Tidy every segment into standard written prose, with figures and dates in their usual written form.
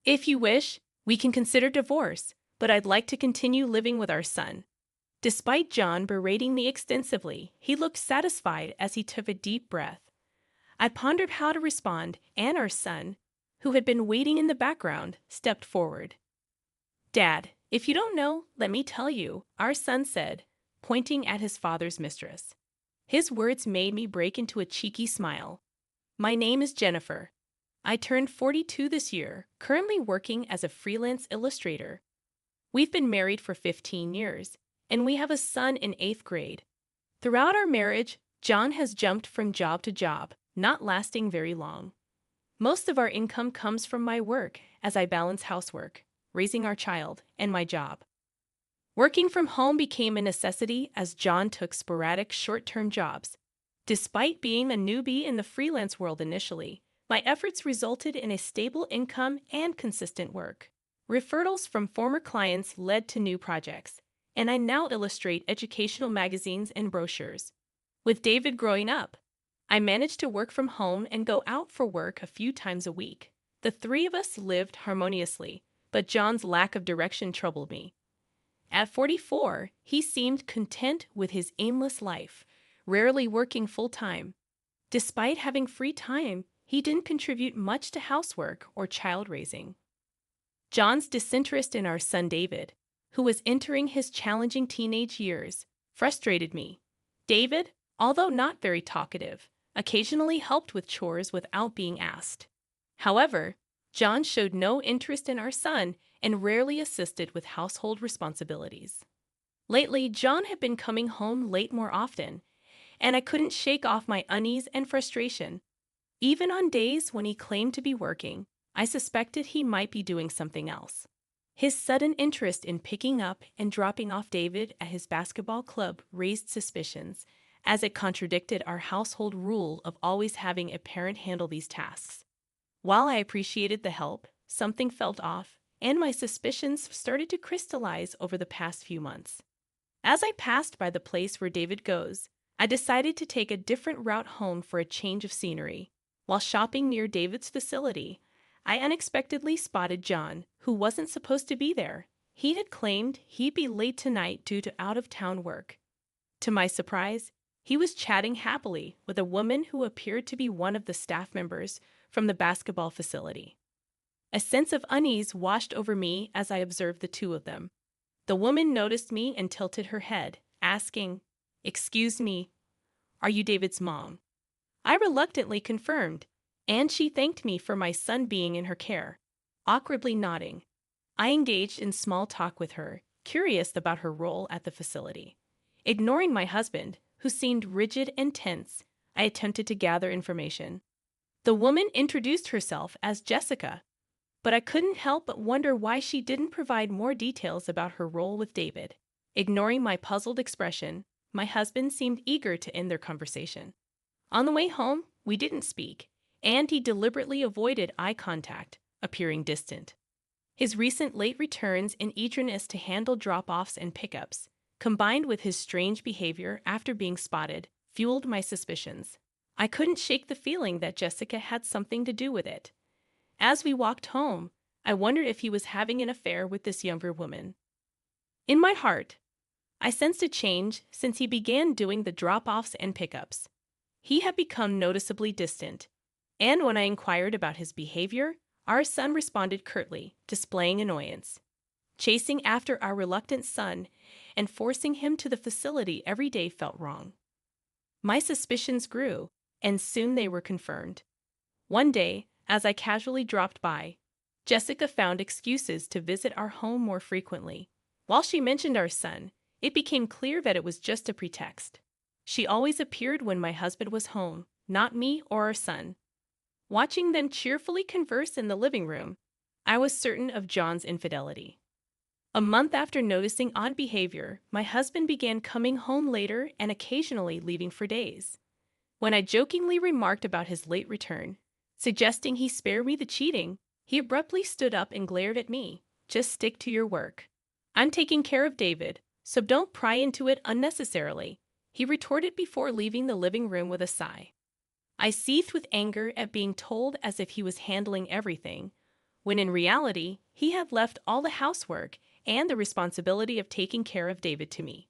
If you wish, we can consider divorce, but I'd like to continue living with our son." Despite John berating me extensively, he looked satisfied as he took a deep breath. I pondered how to respond, and our son, who had been waiting in the background, stepped forward. "Dad, if you don't know, let me tell you," our son said, pointing at his father's mistress. His words made me break into a cheeky smile. "My name is Jennifer. I turned 42 this year, currently working as a freelance illustrator. We've been married for 15 years, and we have a son in 8th grade. Throughout our marriage, John has jumped from job to job, not lasting very long. Most of our income comes from my work as I balance housework, raising our child, and my job. Working from home became a necessity as John took sporadic short-term jobs. Despite being a newbie in the freelance world initially, my efforts resulted in a stable income and consistent work. Referrals from former clients led to new projects, and I now illustrate educational magazines and brochures. With David growing up, I managed to work from home and go out for work a few times a week. The three of us lived harmoniously, but John's lack of direction troubled me. At 44, he seemed content with his aimless life, rarely working full-time. Despite having free time, he didn't contribute much to housework or child raising. John's disinterest in our son David, who was entering his challenging teenage years, frustrated me. David, although not very talkative, occasionally helped with chores without being asked. However, John showed no interest in our son and rarely assisted with household responsibilities. Lately, John had been coming home late more often, and I couldn't shake off my unease and frustration. Even on days when he claimed to be working, I suspected he might be doing something else. His sudden interest in picking up and dropping off David at his basketball club raised suspicions, as it contradicted our household rule of always having a parent handle these tasks. While I appreciated the help, something felt off, and my suspicions started to crystallize over the past few months. As I passed by the place where David goes, I decided to take a different route home for a change of scenery. While shopping near David's facility, I unexpectedly spotted John, who wasn't supposed to be there. He had claimed he'd be late tonight due to out-of-town work. To my surprise, he was chatting happily with a woman who appeared to be one of the staff members from the basketball facility. A sense of unease washed over me as I observed the two of them. The woman noticed me and tilted her head, asking, "Excuse me, are you David's mom?" I reluctantly confirmed, and she thanked me for my son being in her care. Awkwardly nodding, I engaged in small talk with her, curious about her role at the facility. Ignoring my husband, who seemed rigid and tense, I attempted to gather information. The woman introduced herself as Jessica, but I couldn't help but wonder why she didn't provide more details about her role with David. Ignoring my puzzled expression, my husband seemed eager to end their conversation. On the way home, we didn't speak, and he deliberately avoided eye contact, appearing distant. His recent late returns and eagerness to handle drop-offs and pickups, combined with his strange behavior after being spotted, fueled my suspicions. I couldn't shake the feeling that Jessica had something to do with it. As we walked home, I wondered if he was having an affair with this younger woman. In my heart, I sensed a change since he began doing the drop-offs and pickups. He had become noticeably distant, and when I inquired about his behavior, our son responded curtly, displaying annoyance. Chasing after our reluctant son and forcing him to the facility every day felt wrong. My suspicions grew, and soon they were confirmed. One day, as I casually dropped by, Jessica found excuses to visit our home more frequently. While she mentioned our son, it became clear that it was just a pretext. She always appeared when my husband was home, not me or our son. Watching them cheerfully converse in the living room, I was certain of John's infidelity. A month after noticing odd behavior, my husband began coming home later and occasionally leaving for days. When I jokingly remarked about his late return, suggesting he spare me the cheating, he abruptly stood up and glared at me. "Just stick to your work. I'm taking care of David, so don't pry into it unnecessarily," he retorted before leaving the living room with a sigh. I seethed with anger at being told as if he was handling everything, when in reality, he had left all the housework and the responsibility of taking care of David to me.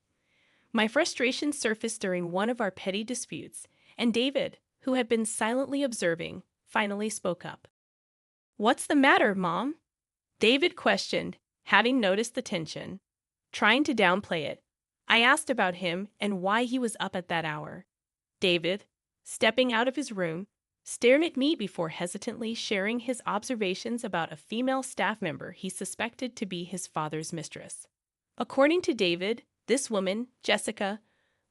My frustration surfaced during one of our petty disputes, and David, who had been silently observing, finally spoke up. "What's the matter, Mom?" David questioned, having noticed the tension. Trying to downplay it, I asked about him and why he was up at that hour. David, stepping out of his room, stared at me before hesitantly sharing his observations about a female staff member he suspected to be his father's mistress. According to David, this woman, Jessica,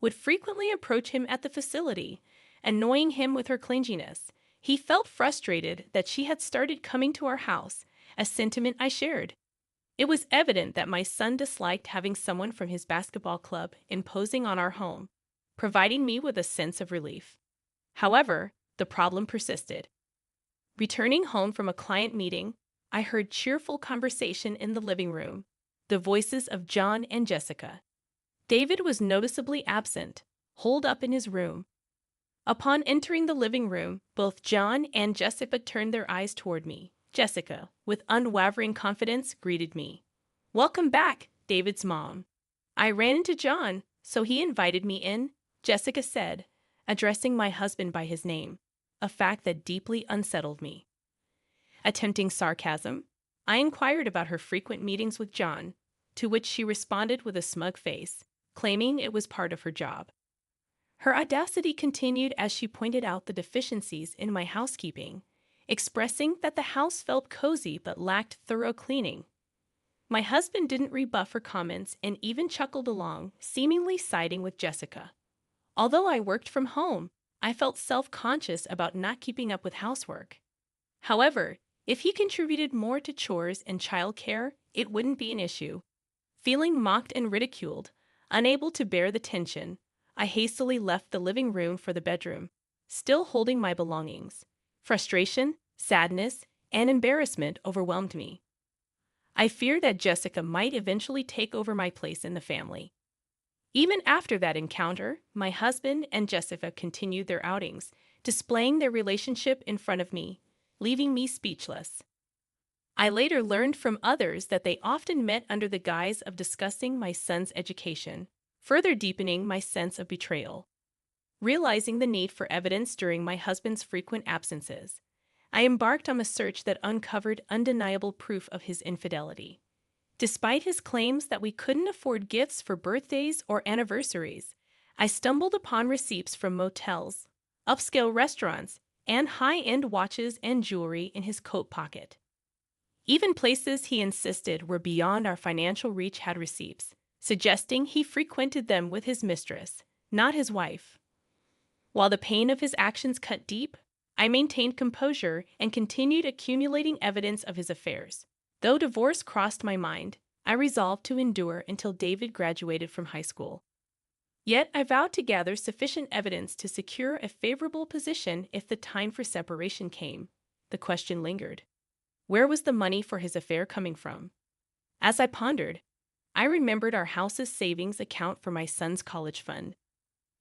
would frequently approach him at the facility, annoying him with her clinginess. He felt frustrated that she had started coming to our house, a sentiment I shared. It was evident that my son disliked having someone from his basketball club imposing on our home, providing me with a sense of relief. However, the problem persisted. Returning home from a client meeting, I heard cheerful conversation in the living room, the voices of John and Jessica. David was noticeably absent, holed up in his room. Upon entering the living room, both John and Jessica turned their eyes toward me. Jessica, with unwavering confidence, greeted me. "Welcome back, David's mom." "I ran into John, so he invited me in," Jessica said, addressing my husband by his name, a fact that deeply unsettled me. Attempting sarcasm, I inquired about her frequent meetings with John, to which she responded with a smug face, claiming it was part of her job. Her audacity continued as she pointed out the deficiencies in my housekeeping, expressing that the house felt cozy but lacked thorough cleaning. My husband didn't rebuff her comments and even chuckled along, seemingly siding with Jessica. Although I worked from home, I felt self-conscious about not keeping up with housework. However, if he contributed more to chores and childcare, it wouldn't be an issue. Feeling mocked and ridiculed, unable to bear the tension, I hastily left the living room for the bedroom, still holding my belongings. Frustration, sadness, and embarrassment overwhelmed me. I feared that Jessica might eventually take over my place in the family. Even after that encounter, my husband and Jessica continued their outings, displaying their relationship in front of me, leaving me speechless. I later learned from others that they often met under the guise of discussing my son's education, further deepening my sense of betrayal. Realizing the need for evidence during my husband's frequent absences, I embarked on a search that uncovered undeniable proof of his infidelity. Despite his claims that we couldn't afford gifts for birthdays or anniversaries, I stumbled upon receipts from motels, upscale restaurants, and high-end watches and jewelry in his coat pocket. Even places he insisted were beyond our financial reach had receipts, suggesting he frequented them with his mistress, not his wife. While the pain of his actions cut deep, I maintained composure and continued accumulating evidence of his affairs. Though divorce crossed my mind, I resolved to endure until David graduated from high school. Yet I vowed to gather sufficient evidence to secure a favorable position if the time for separation came. The question lingered. Where was the money for his affair coming from? As I pondered, I remembered our house's savings account for my son's college fund.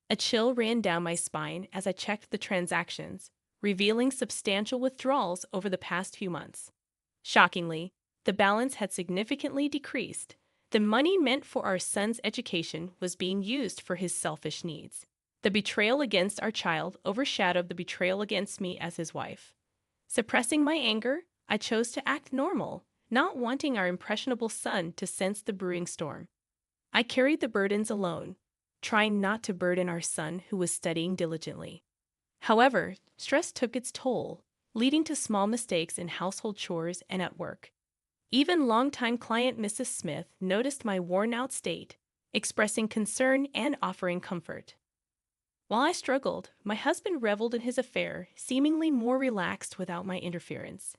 A chill ran down my spine as I checked the transactions, revealing substantial withdrawals over the past few months. Shockingly, the balance had significantly decreased. The money meant for our son's education was being used for his selfish needs. The betrayal against our child overshadowed the betrayal against me as his wife. Suppressing my anger, I chose to act normal, not wanting our impressionable son to sense the brewing storm. I carried the burdens alone, trying not to burden our son who was studying diligently. However, stress took its toll, leading to small mistakes in household chores and at work. Even longtime client Mrs. Smith noticed my worn-out state, expressing concern and offering comfort. While I struggled, my husband reveled in his affair, seemingly more relaxed without my interference.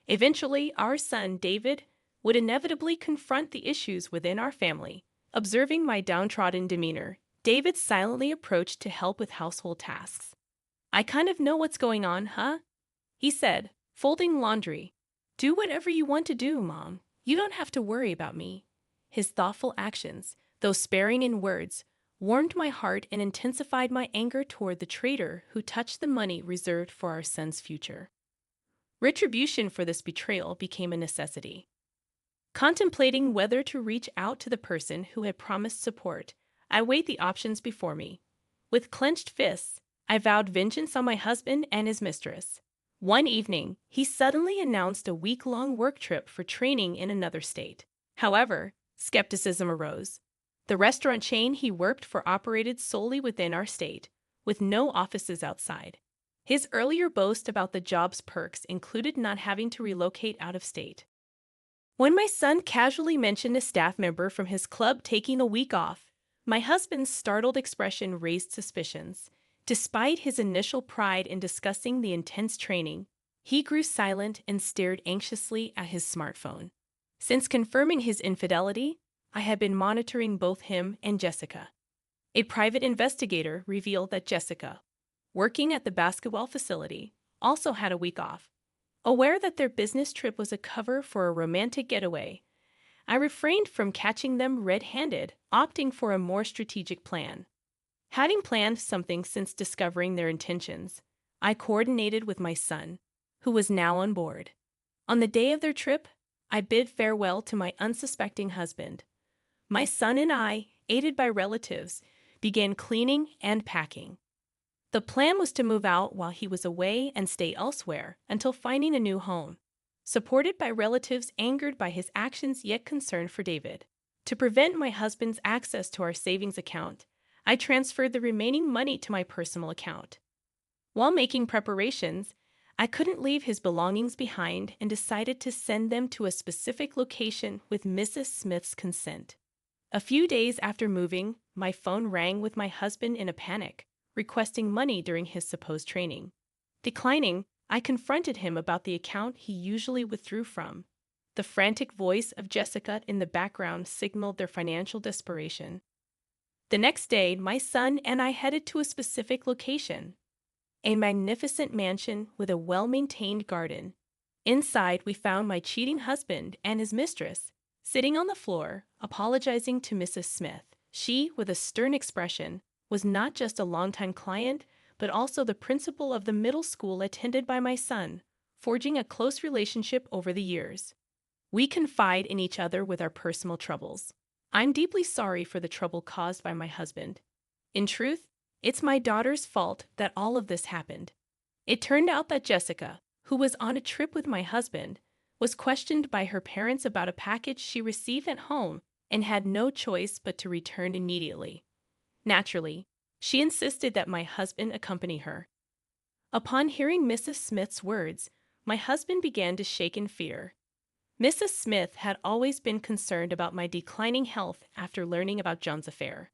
Eventually, our son, David, would inevitably confront the issues within our family. Observing my downtrodden demeanor, David silently approached to help with household tasks. "I kind of know what's going on, huh?" he said, folding laundry. "Do whatever you want to do, Mom. You don't have to worry about me." His thoughtful actions, though sparing in words, warmed my heart and intensified my anger toward the traitor who touched the money reserved for our son's future. Retribution for this betrayal became a necessity. Contemplating whether to reach out to the person who had promised support, I weighed the options before me. With clenched fists, I vowed vengeance on my husband and his mistress. One evening, he suddenly announced a week-long work trip for training in another state. However, skepticism arose. The restaurant chain he worked for operated solely within our state, with no offices outside. His earlier boast about the job's perks included not having to relocate out of state. When my son casually mentioned a staff member from his club taking a week off, my husband's startled expression raised suspicions. Despite his initial pride in discussing the intense training, he grew silent and stared anxiously at his smartphone. Since confirming his infidelity, I had been monitoring both him and Jessica. A private investigator revealed that Jessica, working at the basketball facility, also had a week off. Aware that their business trip was a cover for a romantic getaway, I refrained from catching them red-handed, opting for a more strategic plan. Having planned something since discovering their intentions, I coordinated with my son, who was now on board. On the day of their trip, I bid farewell to my unsuspecting husband. My son and I, aided by relatives, began cleaning and packing. The plan was to move out while he was away and stay elsewhere until finding a new home. Supported by relatives angered by his actions yet concerned for David. To prevent my husband's access to our savings account, I transferred the remaining money to my personal account. While making preparations, I couldn't leave his belongings behind and decided to send them to a specific location with Mrs. Smith's consent. A few days after moving, my phone rang with my husband in a panic, requesting money during his supposed training. Declining, I confronted him about the account he usually withdrew from. The frantic voice of Jessica in the background signaled their financial desperation. The next day, my son and I headed to a specific location, a magnificent mansion with a well-maintained garden. Inside, we found my cheating husband and his mistress, sitting on the floor, apologizing to Mrs. Smith. She, with a stern expression, was not just a longtime client, but also the principal of the middle school attended by my son, forging a close relationship over the years. We confide in each other with our personal troubles. I'm deeply sorry for the trouble caused by my husband. In truth, it's my daughter's fault that all of this happened. It turned out that Jessica, who was on a trip with my husband, was questioned by her parents about a package she received at home and had no choice but to return immediately. Naturally, she insisted that my husband accompany her. Upon hearing Mrs. Smith's words, my husband began to shake in fear. Mrs. Smith had always been concerned about my declining health after learning about John's affair.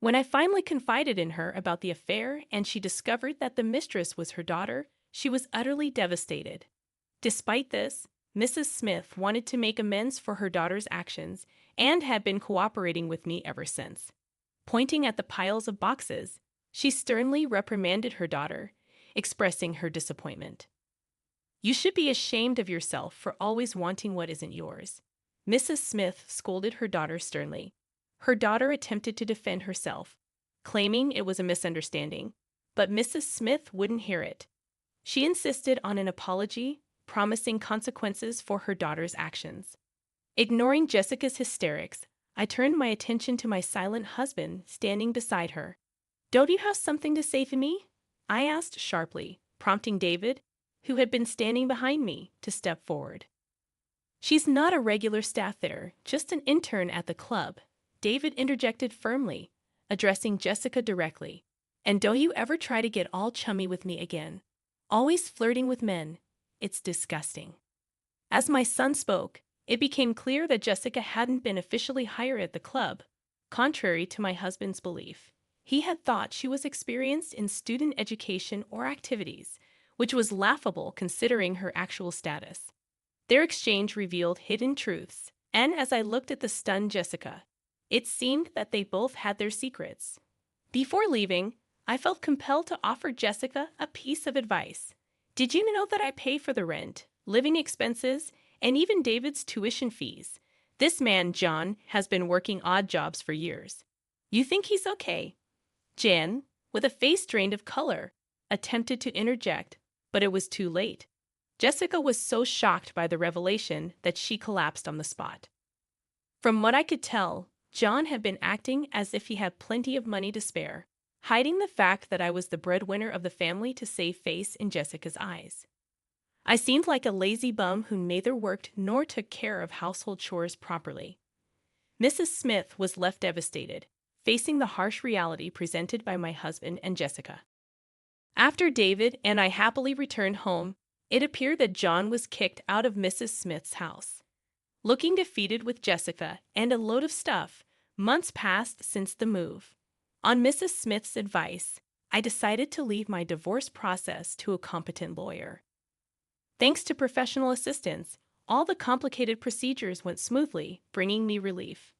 When I finally confided in her about the affair and she discovered that the mistress was her daughter, she was utterly devastated. Despite this, Mrs. Smith wanted to make amends for her daughter's actions and had been cooperating with me ever since. Pointing at the piles of boxes, she sternly reprimanded her daughter, expressing her disappointment. "You should be ashamed of yourself for always wanting what isn't yours." Mrs. Smith scolded her daughter sternly. Her daughter attempted to defend herself, claiming it was a misunderstanding, but Mrs. Smith wouldn't hear it. She insisted on an apology, promising consequences for her daughter's actions. Ignoring Jessica's hysterics, I turned my attention to my silent husband standing beside her. "Don't you have something to say to me?" I asked sharply, prompting David, who had been standing behind me, to step forward. "She's not a regular staff there, just an intern at the club," David interjected firmly, addressing Jessica directly. "And don't you ever try to get all chummy with me again. Always flirting with men. It's disgusting." As my son spoke, it became clear that Jessica hadn't been officially hired at the club, contrary to my husband's belief. He had thought she was experienced in student education or activities, which was laughable considering her actual status. Their exchange revealed hidden truths, and as I looked at the stunned Jessica, it seemed that they both had their secrets. Before leaving, I felt compelled to offer Jessica a piece of advice. "Did you know that I pay for the rent, living expenses, and even David's tuition fees? This man, John, has been working odd jobs for years. You think he's okay?" Jen, with a face drained of color, attempted to interject, but it was too late. Jessica was so shocked by the revelation that she collapsed on the spot. From what I could tell, John had been acting as if he had plenty of money to spare, hiding the fact that I was the breadwinner of the family to save face in Jessica's eyes. I seemed like a lazy bum who neither worked nor took care of household chores properly. Mrs. Smith was left devastated, facing the harsh reality presented by my husband and Jessica. After David and I happily returned home, it appeared that John was kicked out of Mrs. Smith's house. Looking defeated with Jessica and a load of stuff, months passed since the move. On Mrs. Smith's advice, I decided to leave my divorce process to a competent lawyer. Thanks to professional assistance, all the complicated procedures went smoothly, bringing me relief.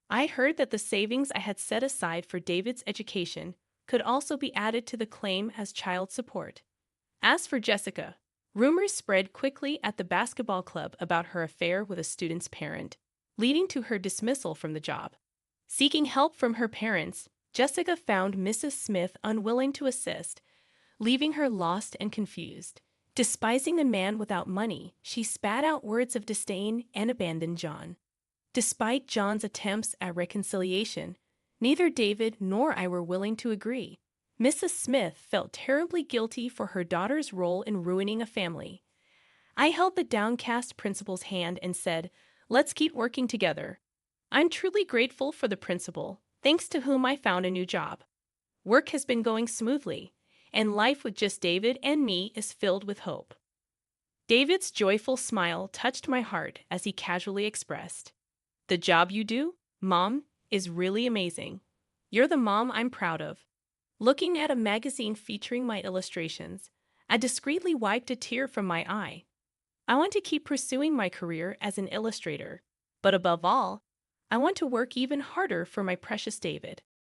I heard that the savings I had set aside for David's education could also be added to the claim as child support. As for Jessica, rumors spread quickly at the basketball club about her affair with a student's parent, leading to her dismissal from the job. Seeking help from her parents, Jessica found Mrs. Smith unwilling to assist, leaving her lost and confused. Despising a man without money, she spat out words of disdain and abandoned John. Despite John's attempts at reconciliation, neither David nor I were willing to agree. Mrs. Smith felt terribly guilty for her daughter's role in ruining a family. I held the downcast principal's hand and said, "Let's keep working together." I'm truly grateful for the principal, thanks to whom I found a new job. Work has been going smoothly, and life with just David and me is filled with hope. David's joyful smile touched my heart as he casually expressed, "The job you do, Mom, is really amazing. You're the mom I'm proud of." Looking at a magazine featuring my illustrations, I discreetly wiped a tear from my eye. I want to keep pursuing my career as an illustrator, but above all, I want to work even harder for my precious David.